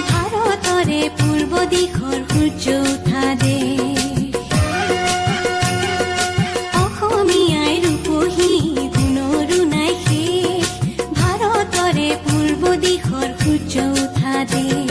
ভাৰতৰে পূৰ্ব দিশৰ সূৰ্য উঠা দেশ, অসমীয়াই ৰূপহী গুণৰো নাই শেষ। ভাৰতৰে পূৰ্ব দিশৰ সূৰ্য উঠা দেশ।